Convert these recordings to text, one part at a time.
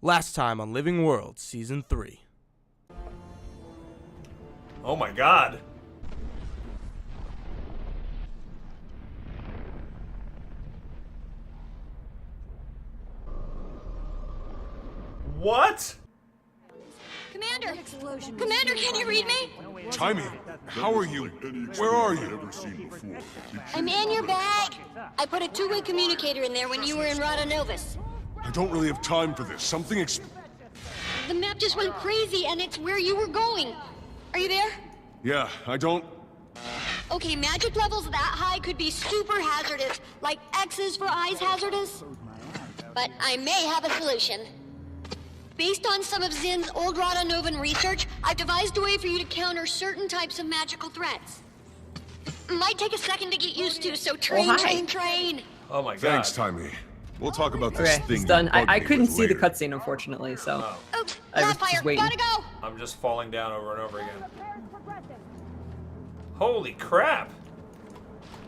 Last time on Living World Season 3. Oh my god. What? Commander, can you read me? Timmy, how are you? Where are you? I'm in your bag. I put a two-way communicator in there when you were in Rhodonovus. I don't really have time for this. The map just went crazy, and it's where you were going. Are you there? Yeah, I don't... Okay, magic levels that high could be super hazardous, like X's for eyes hazardous. But I may have a solution. Based on some of Zin's old Rhodonovan research, I've devised a way for you to counter certain types of magical threats. Might take a second to get used to, so train. Oh my god. Thanks, Timmy. We'll talk about this thing. It's done. I couldn't see the later. cutscene, unfortunately, so Oops, I was fire, just waiting. gotta go! I'm just falling down over and over again. Holy crap.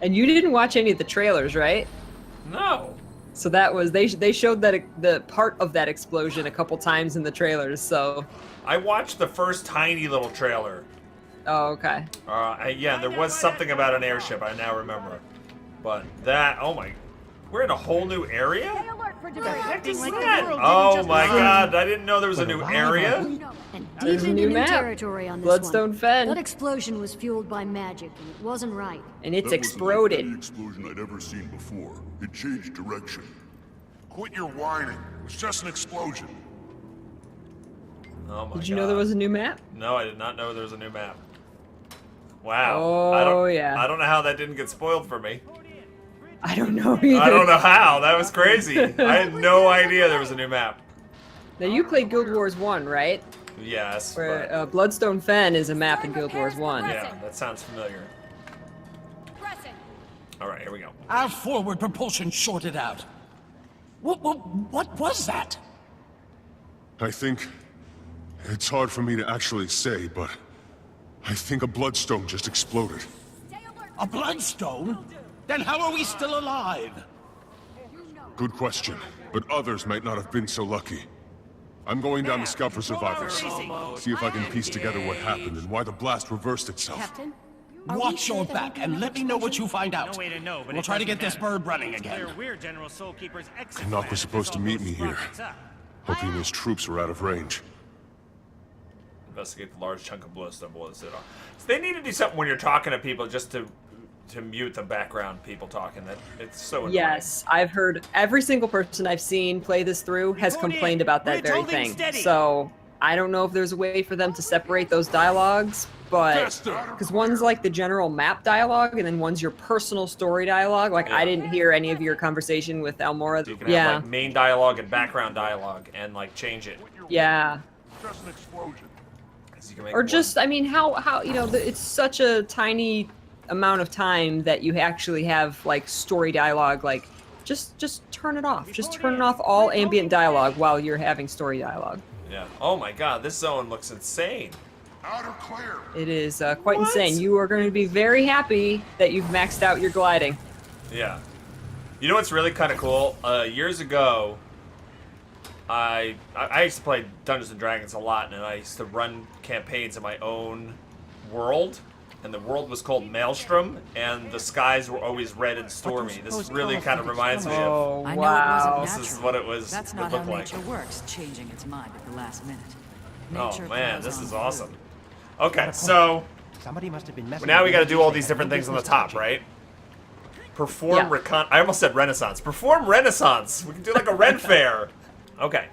And you didn't watch any of the trailers, right? No. So that was they showed that the part of that explosion a couple times in the trailers. So I watched the first tiny little trailer. oh, okay. Yeah, there was something about an airship, I now remember. But that, oh my, we're in a whole new area? What the heck is that? Oh my god, I didn't know there was a new area. And There's deep a into new new map. territory on this Bloodstone one. Fen. That explosion was fueled by magic, and it wasn't right. And it's That wasn't like any exploded. explosion I'd ever seen before. It changed direction. Quit your whining. It was just an explosion. Oh my god. Did you know there was a new map? No, I did not know there was a new map. Wow. Oh, yeah. I don't know how that didn't get spoiled for me. I don't know either. I don't know how. That was crazy. I had no idea there was a new map. Now you played Guild Wars 1, right? Yes. Where but- Bloodstone Fen is a map in Guild Wars 1. yeah, that sounds familiar. All right, here we go. Our forward propulsion shorted out. What was that? I think... It's hard for me to actually say, but... I think a bloodstone just exploded. A bloodstone? Then how are we still alive? Good question, but others might not have been so lucky. I'm going down to scout for survivors. See if I can piece together what happened and why the blast reversed itself. Captain? Watch your back and let me know what you find out. No way to know, but We'll it try to doesn't get this matter. bird running It's again. clear we're General Soulkeeper's exit Knock plan was supposed to if meet all me goes here. rockets up. Hoping his troops were out of range. Investigate the large chunk of bloodstone below the citadel. So they need to do something when you're talking to people just to mute the background people talking. That it's so annoying. Yes, I've heard every single person I've seen play this through has Report complained in. about that Ridge very holding thing. steady. So I don't know if there's a way for them to separate those dialogues, but because one's like the general map dialogue and then one's your personal story dialogue. Like I didn't hear any of your conversation with Elmora. So you can have like main dialogue and background dialogue and like change it. Yeah. Just an explosion. 'Cause you can make Or one- just, I mean, how you know, it's such a tiny amount of time that you actually have like story dialogue. Like, just turn it off. Just turn off all ambient dialogue while you're having story dialogue. Yeah. Oh my god, this zone looks insane. Outer clear. It is quite What? insane. You are going to be very happy that you've maxed out your gliding. Yeah. You know what's really kind of cool? Years ago, I used to play Dungeons and Dragons a lot, and I used to run campaigns in my own world, and the world was called Maelstrom, and the skies were always red and stormy. This really kind of reminds me of. Oh, I know wow. it wasn't This is natural. what it was. That's would not how look like. nature works, changing its mind at the last minute. Oh Nature man, goes this on is through. awesome. Okay, so Somebody must have been messing now we with got to the do all engine these and different no things on the business top, touching. right? Perform Yeah. recon. I almost said Renaissance. Perform Renaissance. We can do like a Ren fair. Okay.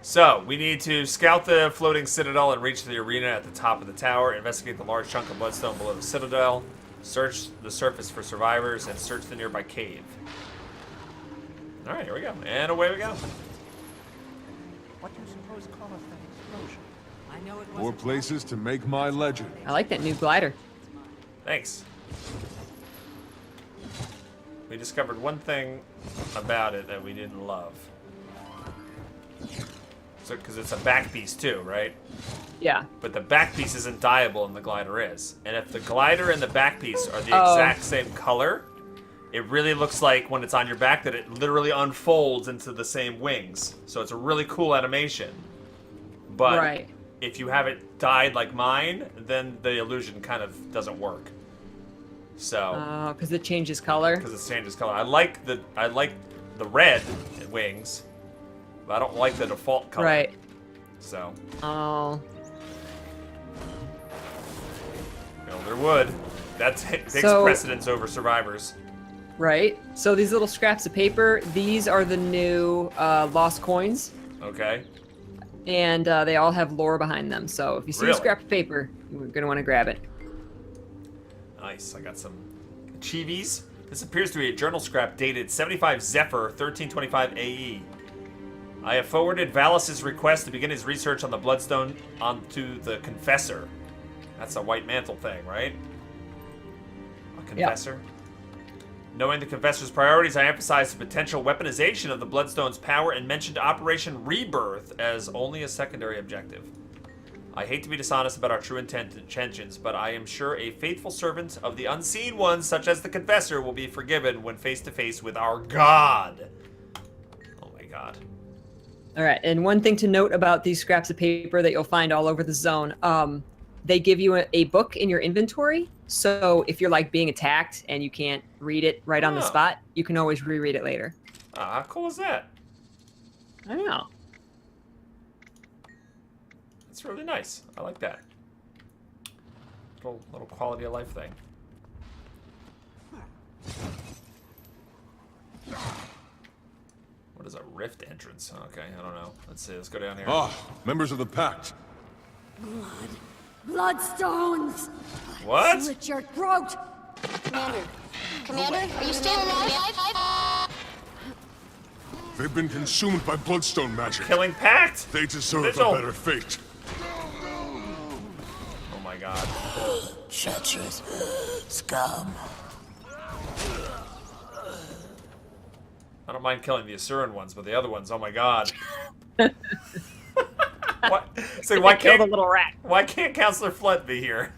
So we need to scout the floating citadel and reach the arena at the top of the tower. Investigate the large chunk of bloodstone below the citadel. Search the surface for survivors and search the nearby cave. All right, here we go, and away we go. What do you suppose caused that explosion? I know it More wasn't places to make my legend. I like that new glider. Thanks. We discovered one thing about it that we didn't love. So, because it's a back piece too, right? Yeah. But the back piece isn't dyeable and the glider is. And if the glider and the back piece are the Oh. exact same color, it really looks like when it's on your back that it literally unfolds into the same wings. So it's a really cool animation. But if you have it dyed like mine, then the illusion kind of doesn't work. So because it changes color. Because it changes color. I like the red wings, but I don't like the default color. Right. So. Oh. Elder Wood. That takes precedence over survivors. Right. So these little scraps of paper, these are the new lost coins. Okay. And they all have lore behind them. So if you see a scrap of paper, you're going to want to grab it. Nice. I got some chivis. This appears to be a journal scrap dated 75 Zephyr 1325 AE. I have forwarded Valis' request to begin his research on the Bloodstone onto the Confessor. That's a white mantle thing, right? A Confessor? Yep. Knowing the Confessor's priorities, I emphasized the potential weaponization of the Bloodstone's power and mentioned Operation Rebirth as only a secondary objective. I hate to be dishonest about our true intentions, but I am sure a faithful servant of the unseen ones, such as the Confessor, will be forgiven when face to face with our God. Oh my God. All right, and one thing to note about these scraps of paper that you'll find all over the zone, they give you a book in your inventory. So if you're like being attacked and you can't read it right on the spot, you can always reread it later. How cool is that? I know. It's really nice. I like that. Little quality of life thing. What is a rift entrance? Okay, I don't know. Let's see. Let's go down here. Ah, members of the Pact. Bloodstones! What? Slit your throat! Commander, are you still alive? They've been consumed by Bloodstone magic. Killing Pact? They deserve a better fate. Oh my God. Treacherous scum. I don't mind killing the Asuran ones, but the other ones, oh my God. What? So why can't the little rat? Why can't Counselor Flood be here?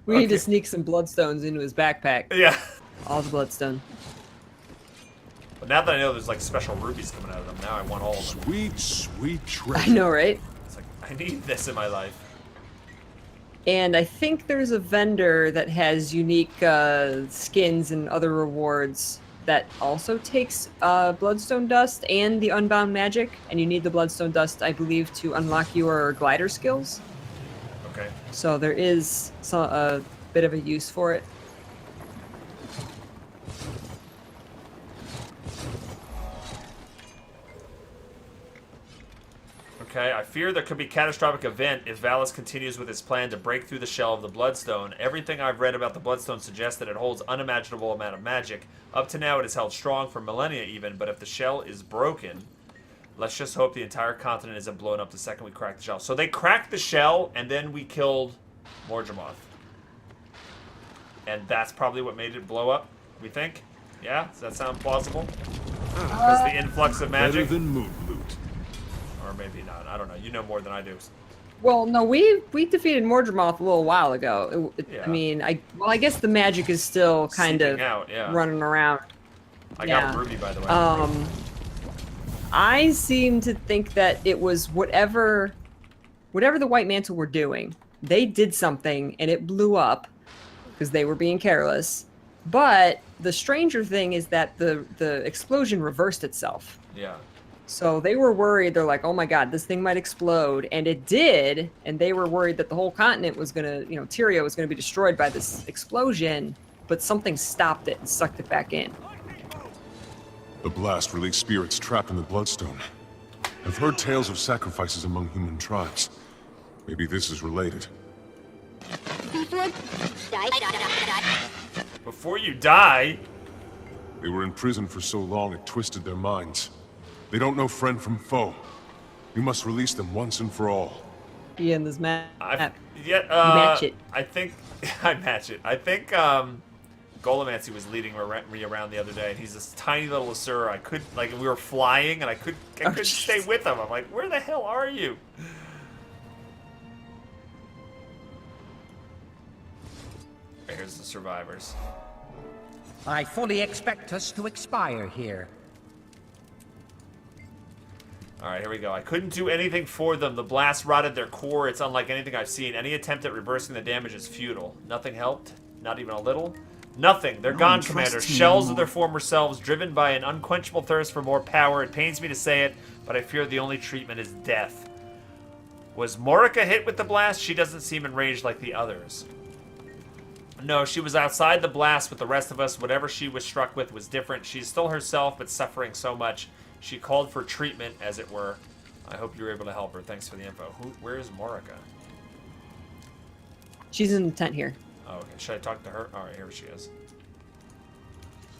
We need to sneak some bloodstones into his backpack. Yeah. All the bloodstone. But now that I know there's like special rubies coming out of them, now I want all of them. Sweet, sweet treasure. I know, right? It's like, I need this in my life. And I think there's a vendor that has unique skins and other rewards that also takes Bloodstone Dust and the Unbound Magic, and you need the Bloodstone Dust, I believe, to unlock your glider skills. Okay. So there is a bit of a use for it. Okay, I fear there could be a catastrophic event if Valis continues with his plan to break through the shell of the Bloodstone. Everything I've read about the Bloodstone suggests that it holds unimaginable amount of magic. Up to now, it has held strong for millennia even, but if the shell is broken, let's just hope the entire continent isn't blown up the second we crack the shell. So they cracked the shell, and then we killed Morgemoth. And that's probably what made it blow up, we think? Yeah? Does that sound plausible? Because the influx of magic? Better than moon loot. Or maybe not. I don't know. You know more than I do. Well, no, we defeated Morgemoth a little while ago. Yeah. I mean, I guess the magic is still kind of running around. I got a ruby, by the way. I seem to think that it was whatever the White Mantle were doing. They did something and it blew up because they were being careless. But the stranger thing is that the explosion reversed itself. Yeah. So they were worried. They're like, oh my God, this thing might explode. And it did. And they were worried that the whole continent was going to, Tyria was going to be destroyed by this explosion. But something stopped it and sucked it back in. The blast released spirits trapped in the Bloodstone. I've heard tales of sacrifices among human tribes. Maybe this is related. Before you die? They were in prison for so long it twisted their minds. They don't know friend from foe. You must release them once and for all. Be in this map. Match it. I think I match it. I think Golomancy was leading me around the other day, and he's this tiny little Asura. I could we were flying, and I couldn't stay with him. I'm like, where the hell are you? Okay, here's the survivors. I fully expect us to expire here. Alright, here we go. I couldn't do anything for them. The blast rotted their core. It's unlike anything I've seen. Any attempt at reversing the damage is futile. Nothing helped. Not even a little. Nothing. They're gone, Commander. Shells of their former selves, driven by an unquenchable thirst for more power. It pains me to say it, but I fear the only treatment is death. Was Morica hit with the blast? She doesn't seem enraged like the others. No, she was outside the blast with the rest of us. Whatever she was struck with was different. She's still herself, but suffering so much. She called for treatment, as it were. I hope you were able to help her. Thanks for the info. Where is Morica? She's in the tent here. Oh, okay. Should I talk to her? Alright, here she is.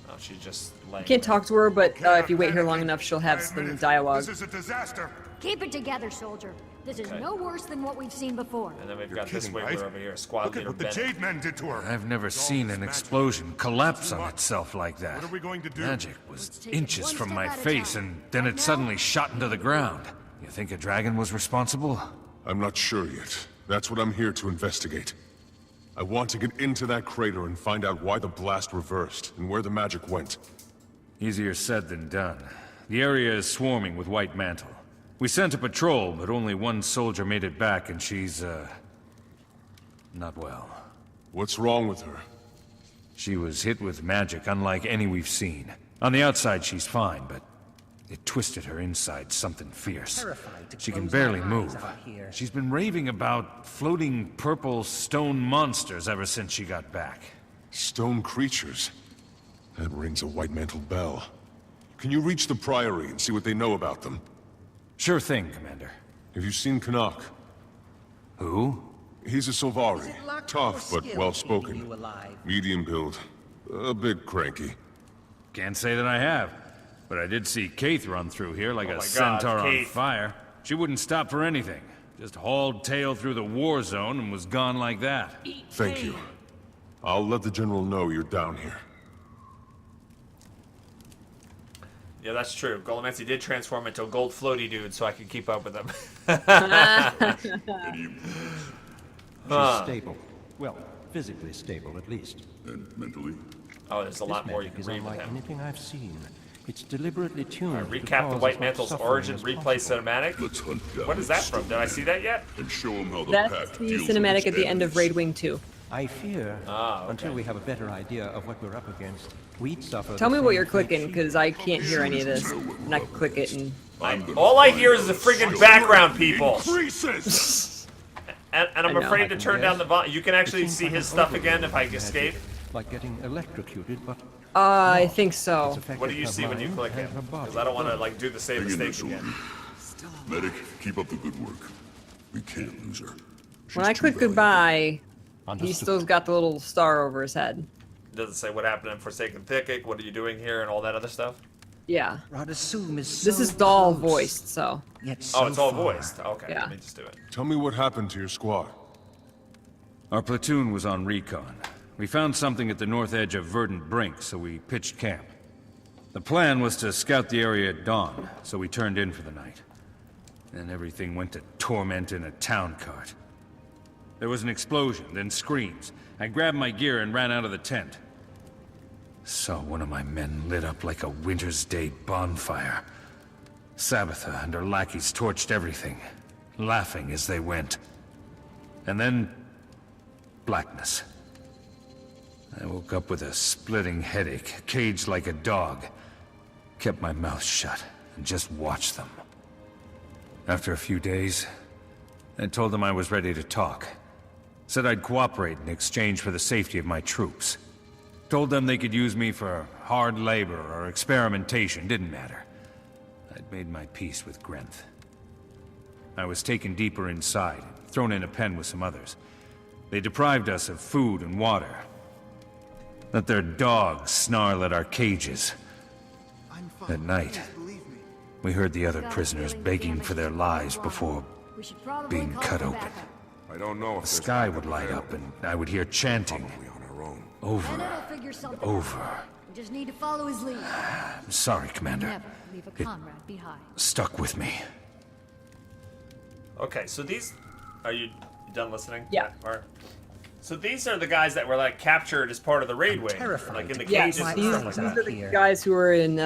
Oh, she's just laying You can't there. talk to her, but if you wait here long enough, she'll have some dialogue. This is a disaster. Keep it together, soldier. This is Okay. no worse than what we've seen before. And then we've You're got this kidding, wiggler right? over here. Squad Look at leader what the Bennett. Jade Men did to her. I've never seen an explosion collapse on itself like that. What are we going to do? Magic was take it inches one from step my at a face, time. and then it suddenly shot into the ground. You think a dragon was responsible? I'm not sure yet. That's what I'm here to investigate. I want to get into that crater and find out why the blast reversed and where the magic went. Easier said than done. The area is swarming with White Mantle. We sent a patrol, but only one soldier made it back, and she's, not well. What's wrong with her? She was hit with magic unlike any we've seen. On the outside, she's fine, but it twisted her inside something fierce. Terrified to She can close barely my eyes move. out here. She's been raving about floating purple stone monsters ever since she got back. Stone creatures. That rings a White Mantle bell. Can you reach the Priory and see what they know about them? Sure thing, Commander. Have you seen Canuck? Who? He's a Solvari. Luck or Tough, but skill keeping well-spoken. you alive? Medium build. A bit cranky. Can't say that I have, but I did see Kaith run through here like Oh a my God, centaur on Kaith. fire. She wouldn't stop for anything. Just hauled tail through the war zone and was gone like that. Thank you. I'll let the General know you're down here. Yeah, that's true. Golomancy did transform into a gold floaty dude so I could keep up with him. She's stable. Well, physically stable, at least. And mentally? Oh, there's a lot more you Magic can is read with unlike him. anything I've seen. It's deliberately tuned to Recap the cause White as much Mantle's suffering origin as replay possible. cinematic. Let's hunt down What is that from? Did I see that yet? and show him how the That's pact the deals with cinematic its at the end of enemies. Raid Wing 2. I fear, Ah, okay. until we have a better idea of what we're up against, we'd suffer Tell the me what same you're fate clicking, she because I can't hear any of this. And I can click it and... All I hear is the friggin' background people. Increases! And I'm I know. afraid to turn down the volume. You can It actually seems see like his an stuff overload again if I of escape. magic, like getting electrocuted, but I think so. it's affected What do you her see when you mind click it? and her body. Because I don't want to like do the same Hang in there, mistake again. soldier. Medic, keep up the good work. We can't lose her. When I She's click too valuable. goodbye, he Understood. still's got the little star over his head. Doesn't say what happened in Forsaken Thicket, what are you doing here, and all that other stuff. Yeah. Radasum is This so is doll close, voiced, so... yet Oh, so it's all far. voiced. Okay, Yeah. let me just do it. Tell me what happened to your squad. Our platoon was on recon. We found something at the north edge of Verdant Brink, so we pitched camp. The plan was to scout the area at dawn, so we turned in for the night. Then everything went to torment in a town cart. There was an explosion, then screams. I grabbed my gear and ran out of the tent. Saw one of my men lit up like a winter's day bonfire. Sabbatha and her lackeys torched everything, laughing as they went. And then... blackness. I woke up with a splitting headache, caged like a dog. Kept my mouth shut and just watched them. After a few days, I told them I was ready to talk. Said I'd cooperate in exchange for the safety of my troops. Told them they could use me for hard labor or experimentation, didn't matter. I'd made my peace with Grenth. I was taken deeper inside, thrown in a pen with some others. They deprived us of food and water. Let their dogs snarl at our cages. At night, we heard the other prisoners begging for their lives before We should probably being call cut for open. backup. I don't know if The sky would light up and I would hear chanting Probably on our own. ArenaNet over, will figure something over. out. We just need to follow his lead. I'm sorry, Commander. Never leave a comrade behind. Stuck with me. Okay, so these... Are you done listening? to Yeah. that part? So these are the guys that were like captured as part of the raid wing, like in the Yes, cages and these stuff like are that. the guys who were in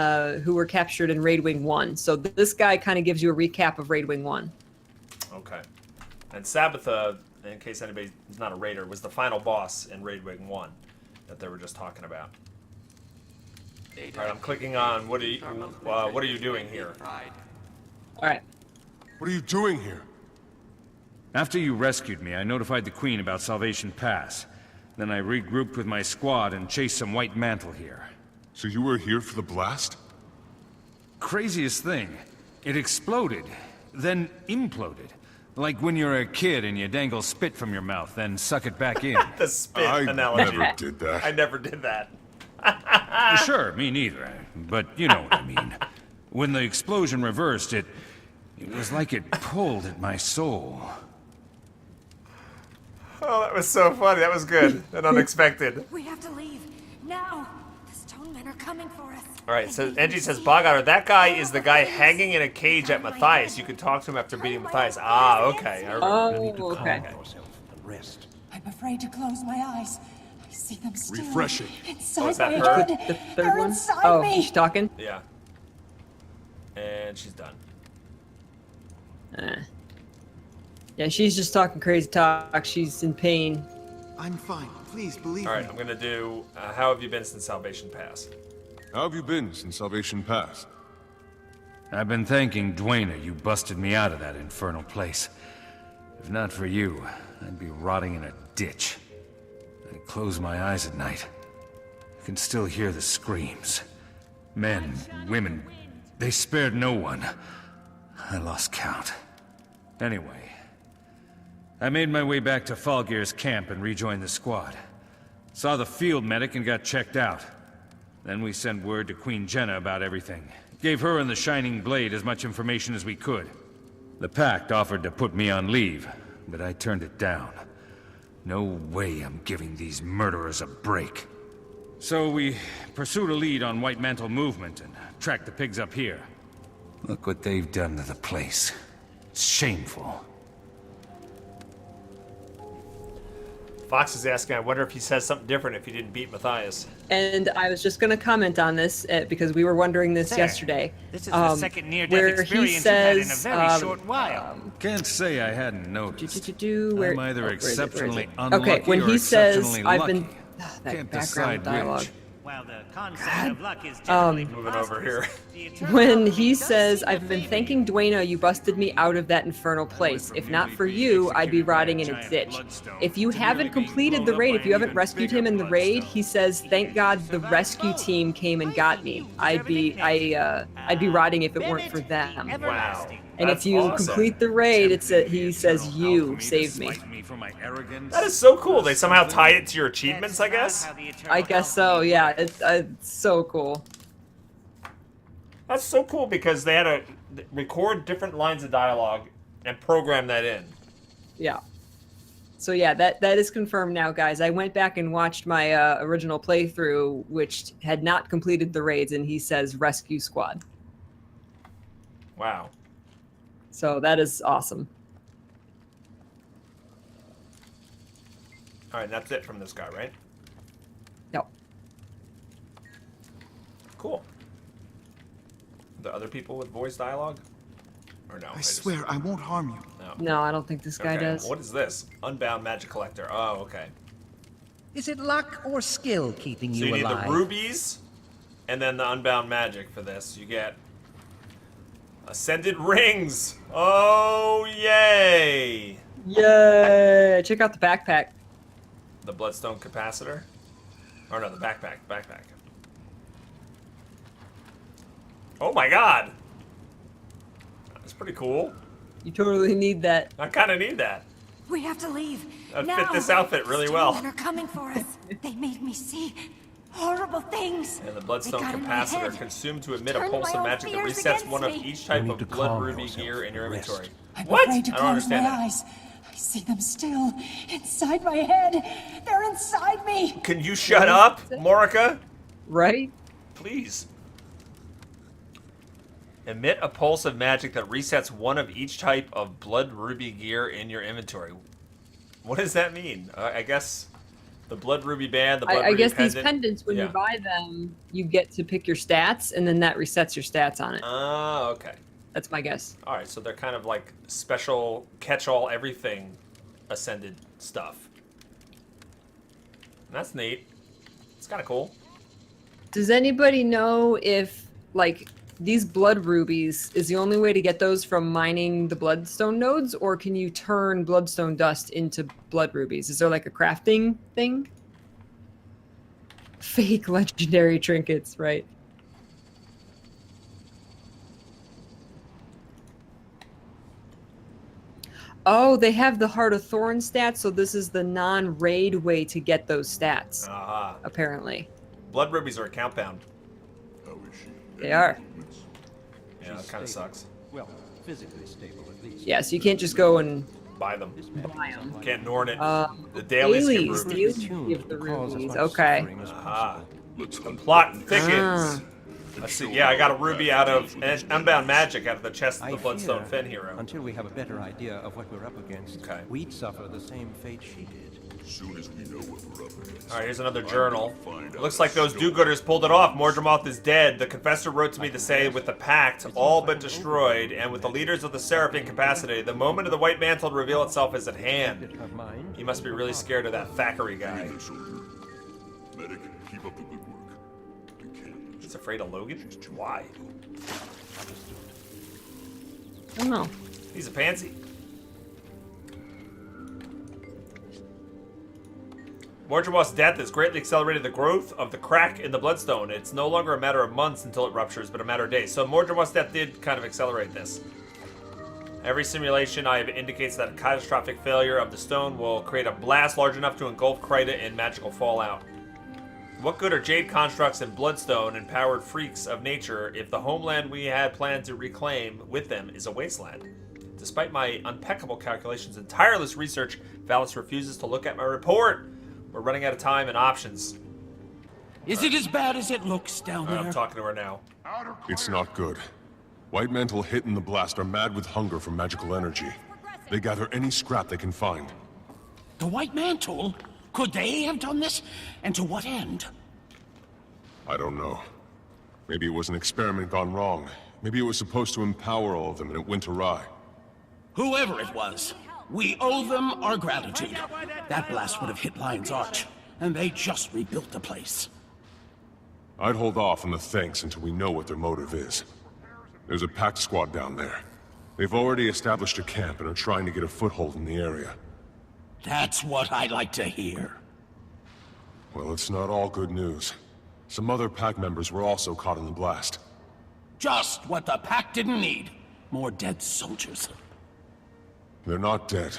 who were captured in Raid Wing 1. So this guy kind of gives you a recap of Raid Wing 1. Okay. And Sabbatha, in case anybody's not a raider, was the final boss in Raid Wing 1 that they were just talking about. All right, I'm clicking on what are you doing here? All right. What are you doing here? After you rescued me, I notified the Queen about Salvation Pass. Then I regrouped with my squad and chased some white mantle here. So you were here for the blast? Craziest thing. It exploded, then imploded. Like when you're a kid and you dangle spit from your mouth, then suck it back in. The spit I analogy. never did that. I never did that. Sure, me neither. But you know what I mean. When the explosion reversed, it was like it pulled at my soul. Oh, that was so funny. That was good and unexpected. We have to leave now. The stone men are coming for us. All right, so Angie says, Bogotter, that guy is the guy hanging in a cage at Matthias. You could talk to him after beating Matthias. Ah, okay. I remember. Oh, okay. Rest. I'm afraid to close my eyes. I see them still. Refreshing. Inside Oh, is that my her? head. The They're third one? inside Oh, me. she's talking? Yeah. And she's done. Yeah, she's just talking crazy talk. She's in pain. I'm fine. Please believe All right, me. I'm going to do, how have you been since Salvation Pass? How have you been since Salvation Pass? I've been thanking Dwayne you busted me out of that infernal place. If not for you, I'd be rotting in a ditch. I close my eyes at night. I can still hear the screams. Men, women, they spared no one. I lost count. Anyway, I made my way back to Falgear's camp and rejoined the squad. Saw the field medic and got checked out. Then we sent word to Queen Jenna about everything. Gave her and the Shining Blade as much information as we could. The Pact offered to put me on leave, but I turned it down. No way I'm giving these murderers a break. So we pursued a lead on White Mantle movement and tracked the pigs up here. Look what they've done to the place. It's shameful. Fox is asking, I wonder if he says something different if he didn't beat Matthias. And I was just going to comment on this because we were wondering this yesterday. This is the second near-death where experience he you've had says, in a very short while. Can't say I hadn't noticed. where- I'm either where is it? exceptionally Where is it? unlucky Okay, when or he says, exceptionally I've lucky. been... that Can't background decide dialogue. which. While the concept of luck is generally Moving over here. When he says, I've been thanking Dwayne, you busted me out of that infernal place. If not for you, I'd be rotting in a ditch. If you haven't completed the raid, if you haven't rescued him in the raid, he says, thank God the rescue team came and got me. I'd be rotting if it weren't for them. Wow. And That's if you awesome. complete the raid, he says, you saved me. That is so cool. They somehow tied it to your achievements, I guess? I guess so, yeah. It's so cool. That's so cool because they had to record different lines of dialogue and program that in. Yeah. So yeah, that is confirmed now, guys. I went back and watched my original playthrough, which had not completed the raids, and he says rescue squad. Wow. So that is awesome. All right, that's it from this guy, right? Yep. Cool. The other people with voice dialogue? Or no? I swear, I won't harm you. No. No, I don't think this guy Okay, does. What is this? Unbound magic collector. Oh, okay. Is it luck or skill keeping So you you need alive? the rubies and then the unbound magic for this. You get ascended rings. Oh, yay! Yay! Check out the backpack. The Bloodstone capacitor? Or no, the backpack. Oh my god! That's pretty cool. You totally need that. I kind of need that. We have to leave. That'd now. fit this outfit really The well. stone men are coming for us. They made me see horrible things. And the Bloodstone They got in my capacitor head. consumed to emit a Turned pulse my of own magic that fears resets one of against me. each type You of need to blood calm ruby yourself gear in your and rest. inventory. I'm What? afraid to I don't close understand my that. eyes. I see them still. Inside my head. They're inside me. Can you shut up, Morica? Right? Please. Emit a pulse of magic that resets one of each type of blood ruby gear in your inventory. What does that mean? I guess The Blood Ruby Band, the Blood I Ruby guess Pendant. these pendants, when you buy them, you get to pick your stats, and then that resets your stats on it. Oh, okay. That's my guess. All right, so they're kind of like special catch-all everything ascended stuff. That's neat. It's kind of cool. Does anybody know if, like, these blood rubies is the only way to get those from mining the bloodstone nodes, or can you turn bloodstone dust into blood rubies? Is there like a crafting thing? Fake legendary trinkets, right? Oh, they have the Heart of Thorn stats, so this is the non-raid way to get those stats, apparently. Blood rubies are a compound. They are. Yeah, that kind of sucks. Well, physically stable at least. Yeah, so you can't just go and buy them. Buy them. Can't Norn it. The dailies give rubies. Give the rubies. Okay. The plot thickens. Let's see. Yeah, I got a ruby out of Unbound Magic out of the chest of the Bloodstone Fen hero. Until we have a better idea of what we're up against, we'd suffer the same fate she did. As soon as we know what we're up against. All right, here's another journal. It looks like those do-gooders pulled it off. Mordremoth is dead. The Confessor wrote to me to say, with the Pact all but destroyed, and with the leaders of the Seraph incapacitated, the moment of the White Mantle to reveal itself is at hand. He must be really scared of that Thackeray guy. Medic, keep up the good work. He's afraid of Logan? Why? I don't know. He's a pansy. Mordremoth's death has greatly accelerated the growth of the crack in the Bloodstone. It's no longer a matter of months until it ruptures, but a matter of days. So Mordremoth's death did kind of accelerate this. Every simulation I have indicates that a catastrophic failure of the stone will create a blast large enough to engulf Kryta in magical fallout. What good are jade constructs and bloodstone and powered freaks of nature if the homeland we had planned to reclaim with them is a wasteland? Despite my impeccable calculations and tireless research, Valis refuses to look at my report. We're running out of time and options. Is it as bad as it looks down there? I'm talking to her now. It's not good. White Mantle hit in the blast are mad with hunger for magical energy. They gather any scrap they can find. The White Mantle? Could they have done this? And to what end? I don't know. Maybe it was an experiment gone wrong. Maybe it was supposed to empower all of them and it went awry. Whoever it was, we owe them our gratitude. That blast would have hit Lion's Arch, and they just rebuilt the place. I'd hold off on the thanks until we know what their motive is. There's a packed squad down there. They've already established a camp and are trying to get a foothold in the area. That's what I like to hear. Well, it's not all good news. Some other pack members were also caught in the blast. Just what the Pack didn't need. More dead soldiers. They're not dead,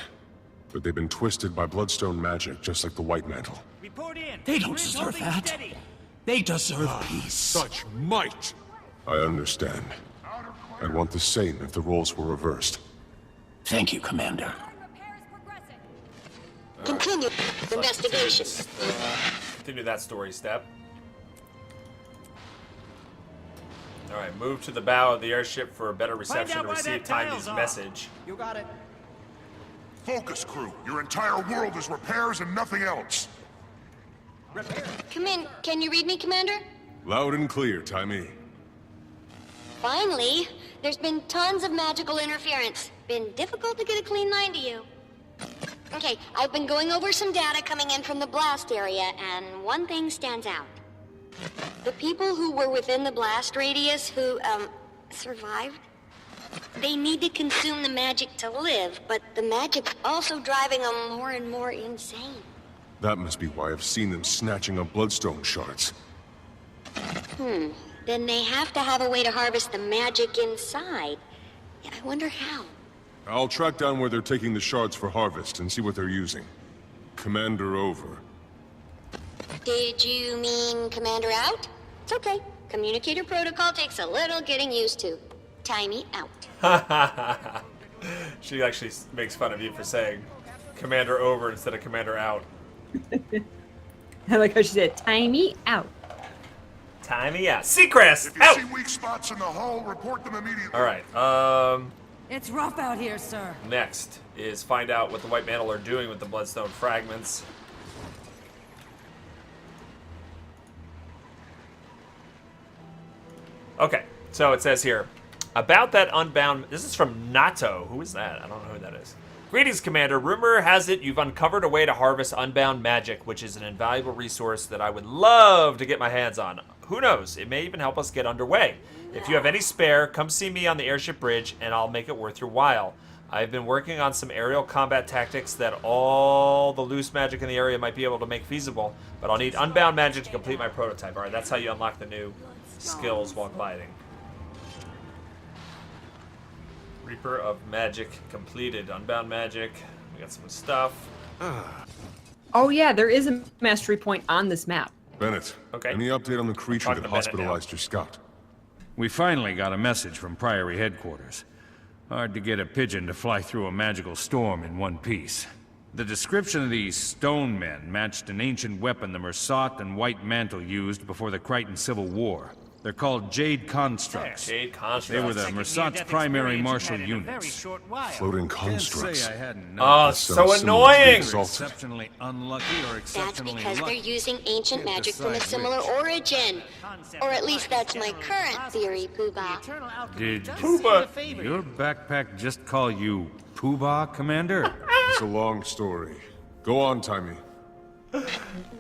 but they've been twisted by Bloodstone magic, just like the White Mantle. They don't deserve that. They deserve peace. Such might! I understand. I'd want the same if the roles were reversed. Thank you, Commander. Continue investigation. Continue that story step. Alright, move to the bow of the airship for a better reception to receive Tiny's message. You got it. Focus, crew. Your entire world is repairs and nothing else. Come in. Can you read me, Commander? Loud and clear, Timey. Finally. There's been tons of magical interference. Been difficult to get a clean line to you. Okay, I've been going over some data coming in from the blast area, and one thing stands out. The people who were within the blast radius who, survived, they need to consume the magic to live, but the magic's also driving them more and more insane. That must be why I've seen them snatching up Bloodstone shards. Then they have to have a way to harvest the magic inside. I wonder how. I'll track down where they're taking the shards for harvest and see what they're using. Commander over. Did you mean Commander out? It's okay. Communicator protocol takes a little getting used to. Timey out. She actually makes fun of you for saying Commander over instead of Commander out. I like how she said, "Timey out." Timey out. Seacrest, If you out! see weak spots in the hull, report them immediately. Alright, It's rough out here, sir. next is find out what the White Mantle are doing with the Bloodstone fragments. Okay, so it says here, about that unbound... This is from Nato. Who is that? I don't know who that is. Greetings, Commander. Rumor has it you've uncovered a way to harvest unbound magic, which is an invaluable resource that I would love to get my hands on. Who knows? It may even help us get underway. If you have any spare, come see me on the airship bridge, and I'll make it worth your while. I've been working on some aerial combat tactics that all the loose magic in the area might be able to make feasible, but I'll need unbound magic to complete my prototype. Alright, that's how you unlock the new skills while gliding. Reaper of Magic completed. Unbound magic. We got some stuff. Oh yeah, there is a mastery point on this map. Bennett, okay. Any update on the creature that hospitalized your scout? We finally got a message from Priory headquarters. Hard to get a pigeon to fly through a magical storm in one piece. The description of these stone men matched an ancient weapon the Mersat and White Mantle used before the Crichton Civil War. They're called jade constructs. Jade constructs. They were the Mersat's primary martial units. Floating constructs. Oh, so annoying! Exceptionally unlucky or exceptionally That's because they're using ancient magic from a similar origin. Or at least that's my current theory, Poobah. Did your backpack just call you Poobah, Commander? It's a long story. Go on, Timey.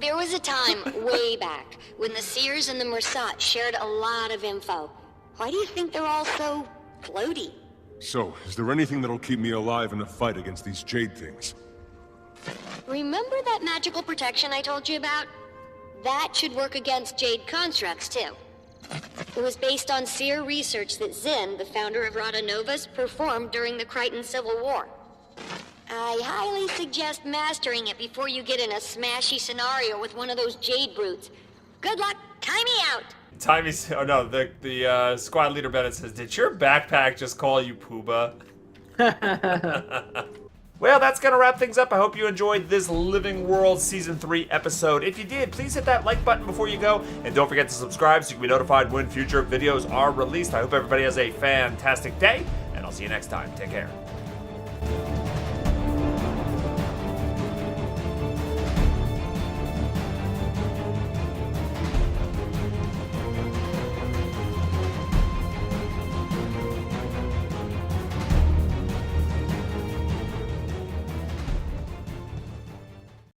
There was a time way back when the Seers and the Mersat shared a lot of info. Why do you think they're all so floaty? So, is there anything that'll keep me alive in the fight against these jade things? Remember that magical protection I told you about? That should work against jade constructs, too. It was based on Seer research that Zin, the founder of Rada Novus, performed during the Crichton Civil War. I highly suggest mastering it before you get in a smashy scenario with one of those jade brutes. Good luck, time me out! Timey's... Oh no, the squad leader Bennett says, did your backpack just call you Poobah? Well, that's going to wrap things up. I hope you enjoyed this Living World Season 3 episode. If you did, please hit that like button before you go. And don't forget to subscribe so you can be notified when future videos are released. I hope everybody has a fantastic day, and I'll see you next time. Take care.